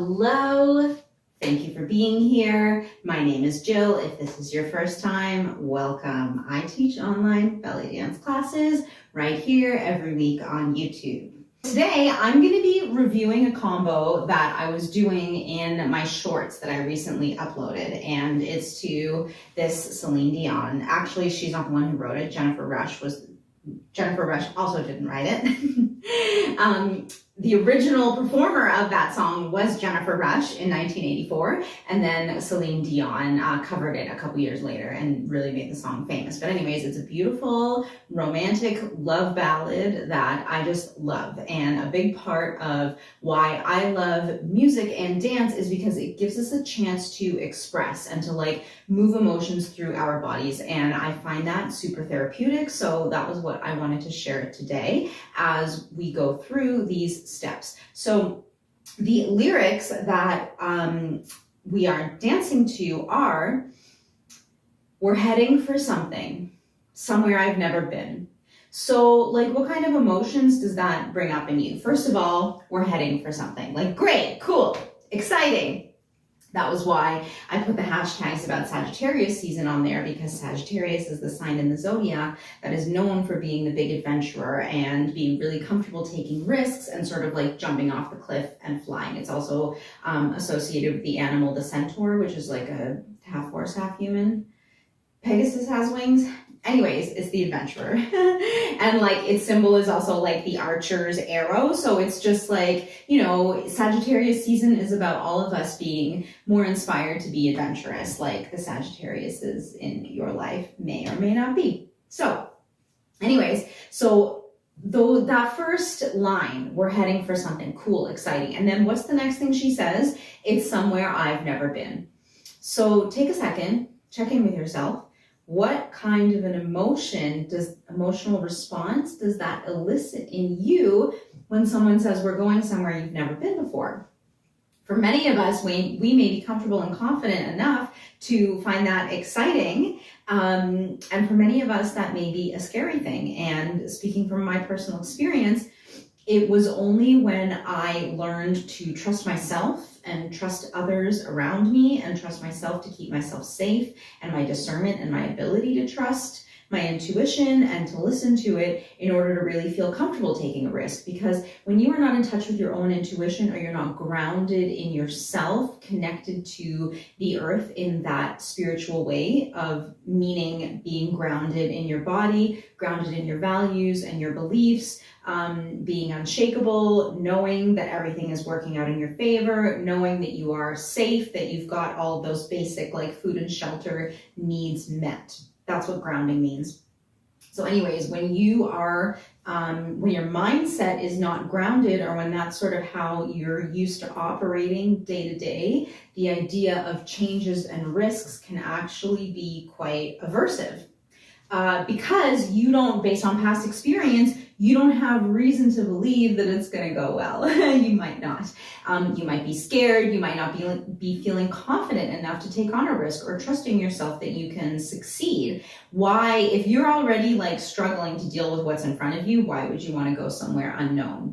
Hello, thank you for being here. My name is Jill. If this is your first time, welcome. I teach online belly dance classes right here every week on YouTube. Today, I'm going to be reviewing a combo that I was doing in my shorts that I recently uploaded, and it's to this Celine Dion. Actually, she's not the one who wrote it. Jennifer Rush also didn't write it. The original performer of that song was Jennifer Rush in 1984, and then Celine Dion covered it a couple years later and really made the song famous. But anyways, it's a beautiful, romantic love ballad that I just love. And a big part of why I love music and dance is because it gives us a chance to express and to move emotions through our bodies. And I find that super therapeutic. So that was what I wanted to share today as we go through these steps. So the lyrics that we are dancing to are, we're heading for something, somewhere I've never been. So what kind of emotions does that bring up in you? First of all, we're heading for something. Great, cool, exciting. That was why I put the hashtags about Sagittarius season on there, because Sagittarius is the sign in the zodiac that is known for being the big adventurer and being really comfortable taking risks and sort of jumping off the cliff and flying. It's also associated with the animal, the centaur, which is a half horse, half human. Pegasus has wings. Anyways, it's the adventurer. And its symbol is also the archer's arrow. So it's just Sagittarius season is about all of us being more inspired to be adventurous, like the Sagittariuses in your life may or may not be. So anyways, though that first line, we're heading for something cool, exciting. And then what's the next thing she says? It's somewhere I've never been. So take a second, check in with yourself. What kind of an emotional response does that elicit in you when someone says we're going somewhere you've never been before? For many of us, we may be comfortable and confident enough to find that exciting. And for many of us, that may be a scary thing. And speaking from my personal experience, it was only when I learned to trust myself and trust others around me and trust myself to keep myself safe, and my discernment and my ability to trust my intuition and to listen to it in order to really feel comfortable taking a risk. Because when you are not in touch with your own intuition, or you're not grounded in yourself, connected to the earth in that spiritual way of meaning being grounded in your body, grounded in your values and your beliefs, being unshakable, knowing that everything is working out in your favor, knowing that you are safe, that you've got all of those basic food and shelter needs met. That's what grounding means. So anyways, when you are, when your mindset is not grounded, or when that's sort of how you're used to operating day to day, the idea of changes and risks can actually be quite aversive. Because you don't, based on past experience, you don't have reason to believe that it's going to go well. You might not. You might be scared. You might not be feeling confident enough to take on a risk, or trusting yourself that you can succeed. Why, if you're already struggling to deal with what's in front of you, why would you want to go somewhere unknown,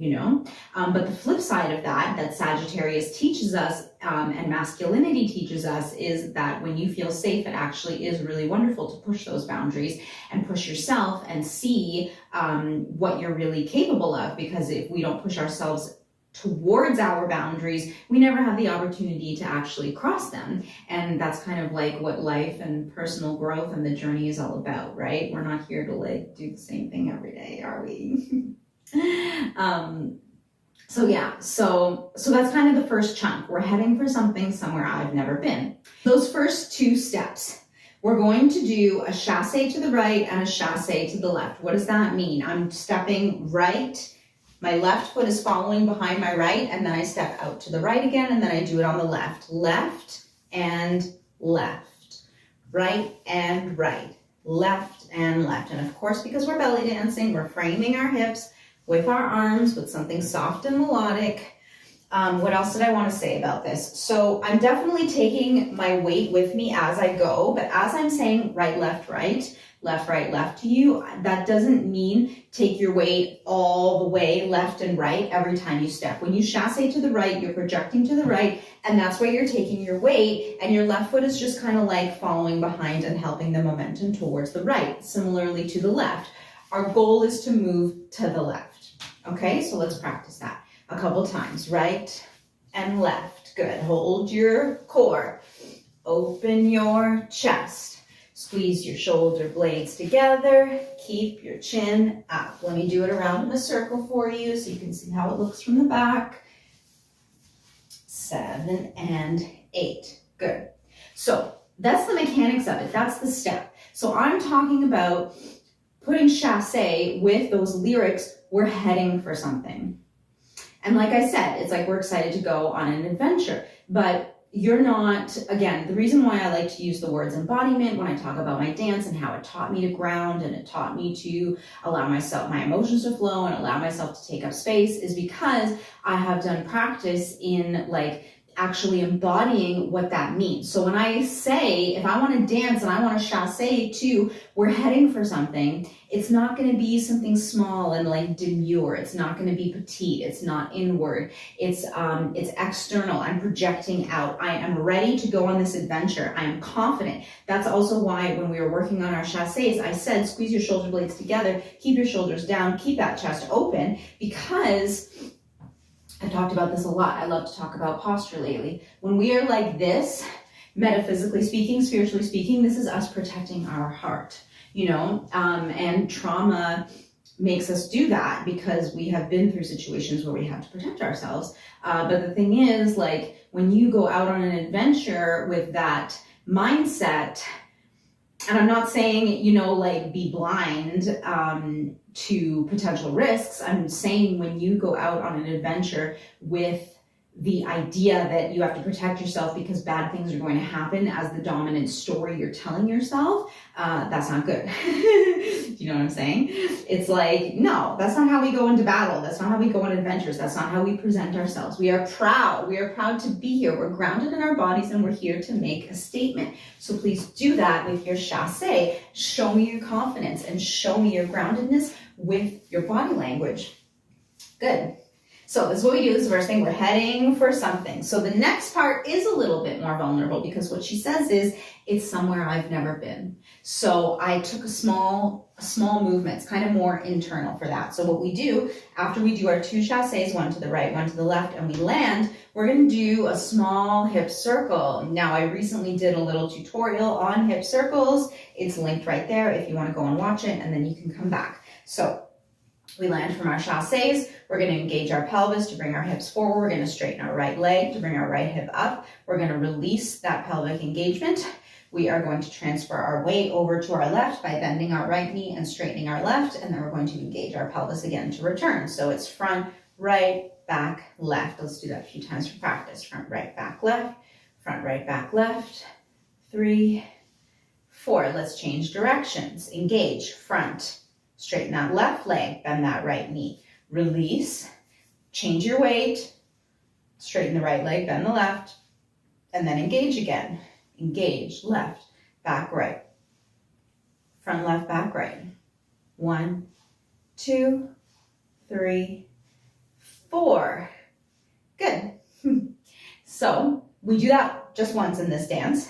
But the flip side of that Sagittarius teaches us, and masculinity teaches us, is that when you feel safe, it actually is really wonderful to push those boundaries and push yourself and see what you're really capable of. Because if we don't push ourselves towards our boundaries, we never have the opportunity to actually cross them. And that's kind of what life and personal growth and the journey is all about, right? We're not here to do the same thing every day, are we? So that's kind of the first chunk. We're heading for something, somewhere I've never been. Those first two steps, we're going to do a chasse to the right and a chasse to the left. What does that mean? I'm stepping right, my left foot is following behind my right, and then I step out to the right again, and then I do it on the left. Left and left. Right and right. Left and left. And of course, because we're belly dancing, we're framing our hips with our arms with something soft and melodic. What else did I want to say about this? So I'm definitely taking my weight with me as I go, but as I'm saying right, left, right to you, that doesn't mean take your weight all the way left and right every time you step. When you chasse to the right, you're projecting to the right, and that's where you're taking your weight, and your left foot is just kind of like following behind and helping the momentum towards the right, similarly to the left. Our goal is to move to the left. Okay, so let's practice that a couple times. Right and left. Good. Hold your core. Open your chest. Squeeze your shoulder blades together. Keep your chin up. Let me do it around in a circle for you so you can see how it looks from the back. 7 and 8. Good. So that's the mechanics of it. That's the step. So I'm talking about putting chasse with those lyrics. We're heading for something. And like I said, it's like we're excited to go on an adventure, but you're not, again, the reason why I like to use the words embodiment when I talk about my dance and how it taught me to ground and it taught me to allow myself, my emotions to flow and allow myself to take up space is because I have done practice in like actually embodying what that means. So when I say, if I want to dance and I want to chasse to, we're heading for something, it's not going to be something small and like demure. It's not going to be petite. It's not inward. It's external. I'm projecting out. I am ready to go on this adventure. I am confident. That's also why when we were working on our chasses, I said, squeeze your shoulder blades together, keep your shoulders down, keep that chest open, because I've talked about this a lot. I love to talk about posture lately. When we are like this, metaphysically speaking, spiritually speaking, this is us protecting our heart, and trauma makes us do that because we have been through situations where we had to protect ourselves. But the thing is, like, when you go out on an adventure with that mindset, and I'm not saying, like be blind to potential risks. I'm saying when you go out on an adventure with the idea that you have to protect yourself because bad things are going to happen as the dominant story you're telling yourself, that's not good. Do you know what I'm saying? It's like, no, that's not how we go into battle. That's not how we go on adventures. That's not how we present ourselves. We are proud. We are proud to be here. We're grounded in our bodies and we're here to make a statement. So please do that with your chasse. Show me your confidence and show me your groundedness with your body language. Good. So this is what we do. This is the first thing. We're heading for something. So the next part is a little bit more vulnerable because what she says is, it's somewhere I've never been. So I took a small movement. It's kind of more internal for that. So what we do after we do our 2 chasses, one to the right, one to the left, and we land, we're going to do a small hip circle. Now I recently did a little tutorial on hip circles. It's linked right there if you want to go and watch it, and then you can come back. So we land from our chasses. We're going to engage our pelvis to bring our hips forward. We're going to straighten our right leg to bring our right hip up. We're going to release that pelvic engagement. We are going to transfer our weight over to our left by bending our right knee and straightening our left. And then we're going to engage our pelvis again to return. So it's front, right, back, left. Let's do that a few times for practice. Front, right, back, left. Front, right, back, left. 3, 4. Let's change directions. Engage, front. Straighten that left leg, bend that right knee. Release, change your weight, straighten the right leg, bend the left, and then engage again. Engage, left, back, right. Front, left, back, right. 1, 2, 3, 4. Good. So we do that just once in this dance,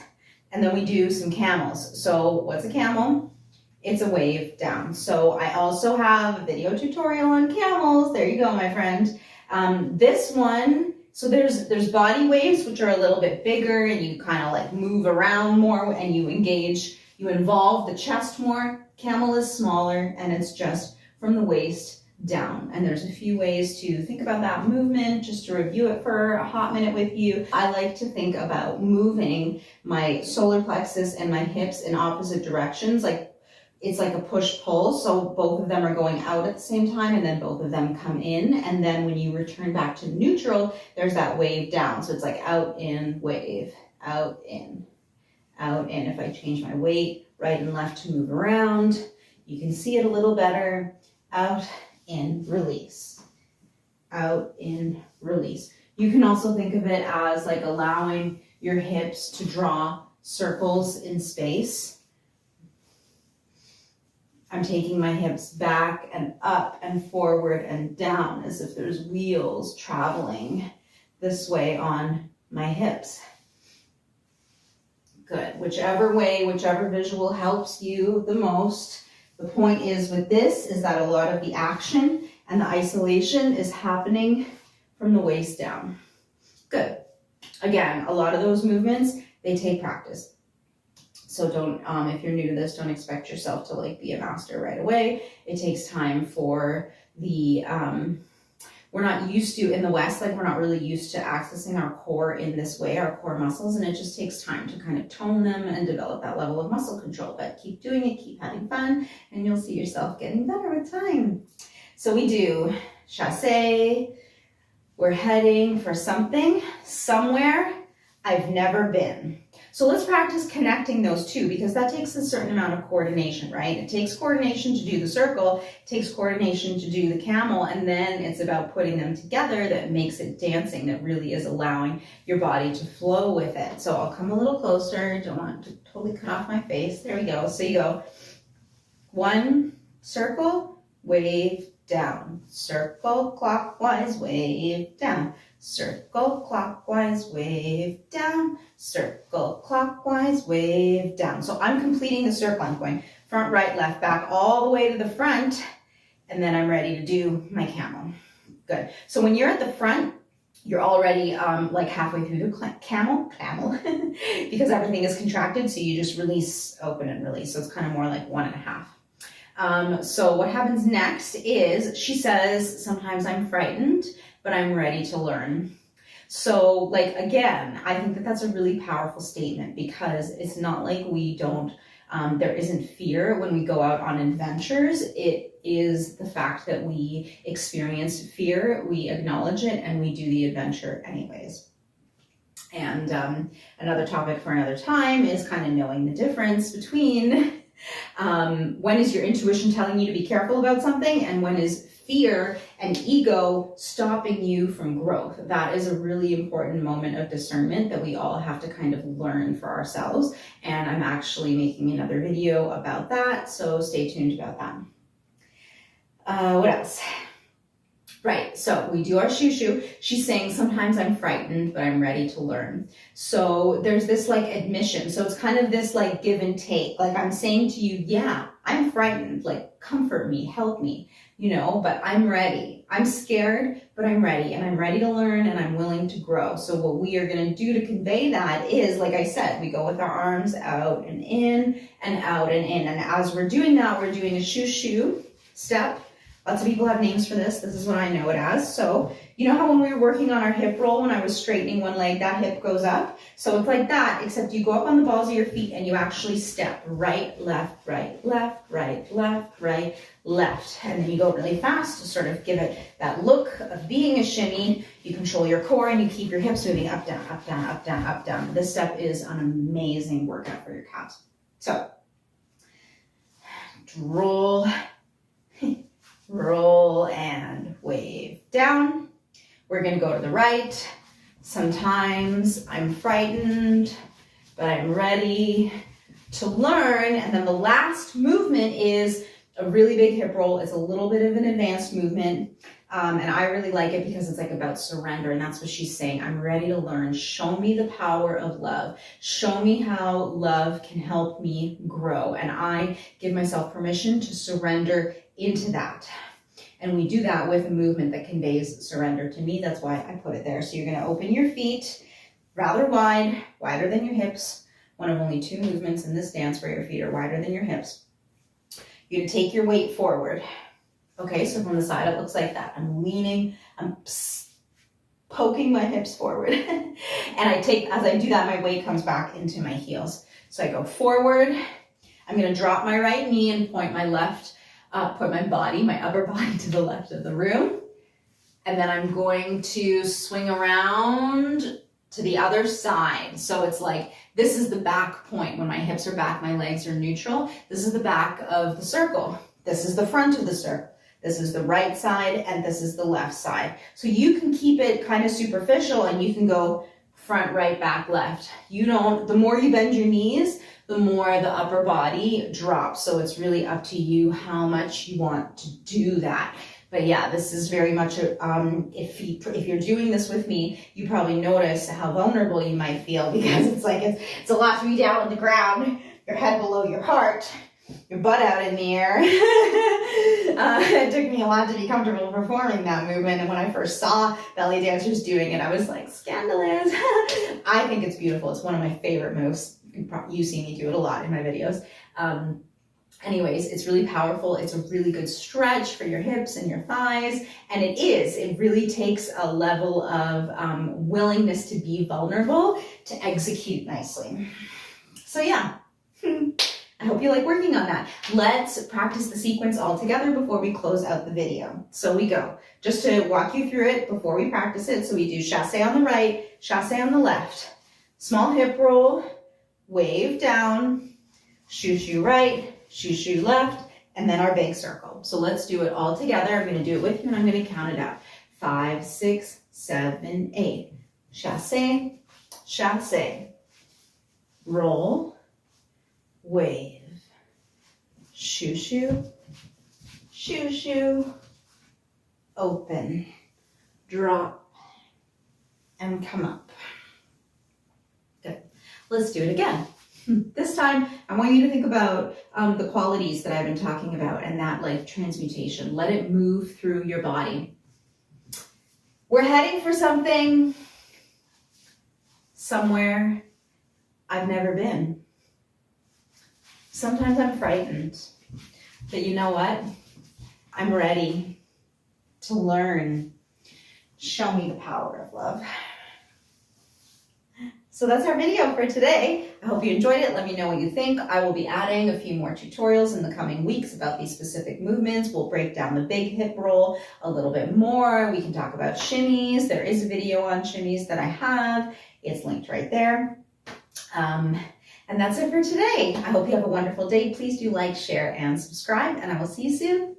and then we do some camels. So what's a camel? It's a wave down. So I also have a video tutorial on camels. There you go, my friend. This one, so there's body waves, which are a little bit bigger and you kind of like move around more and you engage, you involve the chest more. Camel is smaller and it's just from the waist down. And there's a few ways to think about that movement, just to review it for a hot minute with you. I like to think about moving my solar plexus and my hips in opposite directions, like it's like a push-pull, so both of them are going out at the same time, and then both of them come in, and then when you return back to neutral, there's that wave down. So it's like out, in, wave, out, in, out, in. If I change my weight, right and left to move around, you can see it a little better. Out, in, release. Out, in, release. You can also think of it as like allowing your hips to draw circles in space. I'm taking my hips back and up and forward and down as if there's wheels traveling this way on my hips. Good. Whichever way, whichever visual helps you the most. The point is with this is that a lot of the action and the isolation is happening from the waist down. Good. Again, a lot of those movements, they take practice. So don't, if you're new to this, don't expect yourself to like be a master right away. It takes time for the, we're not used to, in the West, like we're not really used to accessing our core in this way, our core muscles, and it just takes time to kind of tone them and develop that level of muscle control. But keep doing it, keep having fun, and you'll see yourself getting better with time. So we do chasse. We're heading for something, somewhere I've never been. So let's practice connecting those two, because that takes a certain amount of coordination, right? It takes coordination to do the circle, it takes coordination to do the camel, and then it's about putting them together that makes it dancing, that really is allowing your body to flow with it. So I'll come a little closer, don't want to totally cut off my face. There we go. So you go one circle, wave down, circle clockwise, wave down, circle clockwise, wave down, circle clockwise, wave down. So I'm completing the circle. I'm going front, right, left, back, all the way to the front, and then I'm ready to do my camel. Good. So when you're at the front, you're already like halfway through the camel, because everything is contracted, so you just release, open, and release. So it's kind of more like 1.5. So what happens next is, she says, sometimes I'm frightened, but I'm ready to learn. So like, again, I think that that's a really powerful statement, because it's not like we don't, there isn't fear when we go out on adventures. It is the fact that we experience fear, we acknowledge it, and we do the adventure anyways. And another topic for another time is kind of knowing the difference between when is your intuition telling you to be careful about something, and when is fear and ego stopping you from growth. That is a really important moment of discernment that we all have to kind of learn for ourselves. And I'm actually making another video about that, so stay tuned about that. What else? Right, so we do our shoo. She's saying, sometimes I'm frightened, but I'm ready to learn. So there's this like admission. So it's kind of this like give and take. Like I'm saying to you, yeah, I'm frightened, like comfort me, help me, you know, but I'm ready. I'm scared, but I'm ready, and I'm ready to learn, and I'm willing to grow. So what we are going to do to convey that is, like I said, we go with our arms out and in and out and in. And as we're doing that, we're doing a shoo step. Lots of people have names for this. This is what I know it as. So you know how when we were working on our hip roll, when I was straightening one leg, that hip goes up? So it's like that, except you go up on the balls of your feet and you actually step right, left, right, left, right, left, right, left. And then you go really fast to sort of give it that look of being a shimmy. You control your core and you keep your hips moving up, down, up, down, up, down, up, down. This step is an amazing workout for your calves. So roll, roll and wave down. We're going to go to the right. Sometimes I'm frightened, but I'm ready to learn. And then the last movement is a really big hip roll. It's a little bit of an advanced movement. And I really like it because it's like about surrender. And that's what she's saying. I'm ready to learn. Show me the power of love. Show me how love can help me grow. And I give myself permission to surrender into that. And we do that with a movement that conveys surrender to me. That's why I put it there. So you're going to open your feet rather wide, wider than your hips. One of only 2 movements in this dance where your feet are wider than your hips. You're going to take your weight forward. Okay, so from the side it looks like that. I'm leaning, I'm poking my hips forward. And as I do that, my weight comes back into my heels. So I go forward. I'm going to drop my right knee and point my left put my body, my upper body, to the left of the room. And then I'm going to swing around to the other side. So it's like, this is the back point. When my hips are back, my legs are neutral. This is the back of the circle. This is the front of the circle. This is the right side and this is the left side. So you can keep it kind of superficial and you can go front, right, back, left. The more you bend your knees, the more the upper body drops. So it's really up to you how much you want to do that. But yeah, this is very much, if you're doing this with me, you probably notice how vulnerable you might feel because it's a lot to be down on the ground, your head below your heart, your butt out in the air. It took me a lot to be comfortable performing that movement. And when I first saw belly dancers doing it, I was like, scandalous. I think it's beautiful. It's one of my favorite moves. You see me do it a lot in my videos. Anyways, it's really powerful. It's a really good stretch for your hips and your thighs. And it really takes a level of willingness to be vulnerable to execute nicely. So yeah, I hope you like working on that. Let's practice the sequence all together before we close out the video. So we go, just to walk you through it before we practice it. So we do chasse on the right, chasse on the left, small hip roll, wave down, shoo-shoo right, shoo-shoo left, and then our big circle. So let's do it all together. I'm going to do it with you and I'm going to count it out. 5, 6, 7, 8. Chasse, chasse. Roll, wave, shoo-shoo, shoo-shoo, open, drop, and come up. Good. Let's do it again. This time, I want you to think about the qualities that I've been talking about and that like transmutation. Let it move through your body. We're heading for something somewhere I've never been. Sometimes I'm frightened, but you know what? I'm ready to learn. Show me the power of love. So that's our video for today. I hope you enjoyed it. Let me know what you think. I will be adding a few more tutorials in the coming weeks about these specific movements. We'll break down the big hip roll a little bit more. We can talk about shimmies. There is a video on shimmies that I have. It's linked right there. And that's it for today. I hope you have a wonderful day. Please do like, share, and subscribe, and I will see you soon.